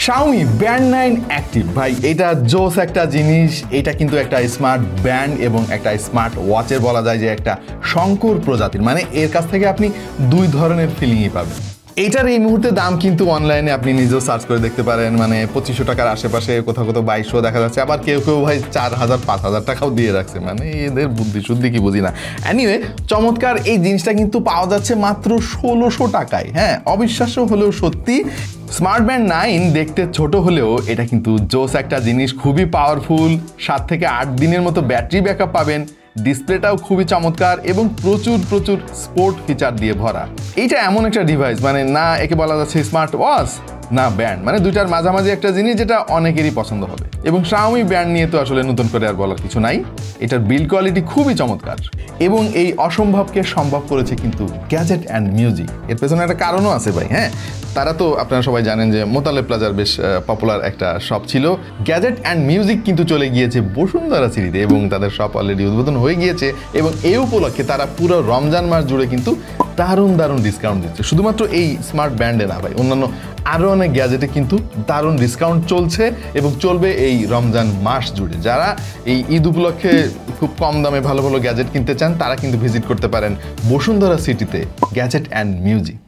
Xiaomi Band 9 Active ভাই এটা জোস একটা জিনিস। এটা কিন্তু একটা স্মার্ট ব্যান্ড এবং একটা স্মার্ট ওয়াচের বলা যায় যে একটা শঙ্কর প্রজাতির, মানে এর কাছ থেকে আপনি দুই ধরনের ফিলিংই পাবেন। এইটার এই মুহূর্তে দাম কিন্তু অনলাইনে আপনি নিজেও সার্চ করে দেখতে পারেন, মানে 2500 টাকার আশেপাশে, কোথাও কোথাও 2200 দেখা যাচ্ছে, আবার কেউ কেউ ভাই 4000 5000 টাকাও দিয়ে রাখছে, মানে এদের বুদ্ধি শুদ্ধি কি বুঝি না। এনিওয়ে চমৎকার এই জিনিসটা কিন্তু পাওয়া যাচ্ছে মাত্র 1600 টাকায়। হ্যাঁ, অবিশ্বাস্য হলেও সত্যি। স্মার্ট ব্যান্ড 9 দেখতে ছোট হলেও এটা কিন্তু জোস একটা জিনিস, খুবই পাওয়ারফুল। 7 থেকে 8 দিনের মতো ব্যাটারি ব্যাকআপ পাবেন। ডিসপ্লেটাও খুবই চমৎকার এবং প্রচুর স্পোর্ট ফিচার দিয়ে ভরা। এইটা এমন একটা ডিভাইস, মানে না একে বলা যাচ্ছে স্মার্ট ওয়াচ না ব্যান্ড, মানে দুইটার মাঝামাঝি একটা জিনিস যেটা অনেকেরই পছন্দ হবে। এবং Xiaomi ব্যান্ড নিয়ে তো আসলে নতুন করে আর বলার কিছু নাই। এটার বিল্ড কোয়ালিটি খুবই চমৎকার এবং এই অসম্ভবকে সম্ভব করেছে কিন্তু গ্যাজেট অ্যান্ড মিউজিক। এর পেছনে একটা কারণও আছে ভাই। হ্যাঁ, তারা তো আপনারা সবাই জানেন যে মোতালেব প্লাজার বেশ পপুলার একটা শপ ছিল। গ্যাজেট অ্যান্ড মিউজিক কিন্তু চলে গিয়েছে বসুন্ধরা সিটিতে এবং তাদের শপ অলরেডি উদ্বোধন হয়ে গিয়েছে। এবং এই উপলক্ষে তারা পুরো রমজান মাস জুড়ে কিন্তু দারুণ ডিসকাউন্ট দিচ্ছে। শুধুমাত্র এই স্মার্ট ব্যান্ডে না ভাই, অন্যান্য আরও অনেক গ্যাজেটে কিন্তু দারুণ ডিসকাউন্ট চলছে এবং চলবে এই রমজান মাস জুড়ে। যারা এই ঈদ উপলক্ষে খুব কম দামে ভালো গ্যাজেট কিনতে চান তারা কিন্তু ভিজিট করতে পারেন বসুন্ধরা সিটিতে গ্যাজেট অ্যান্ড মিউজিক।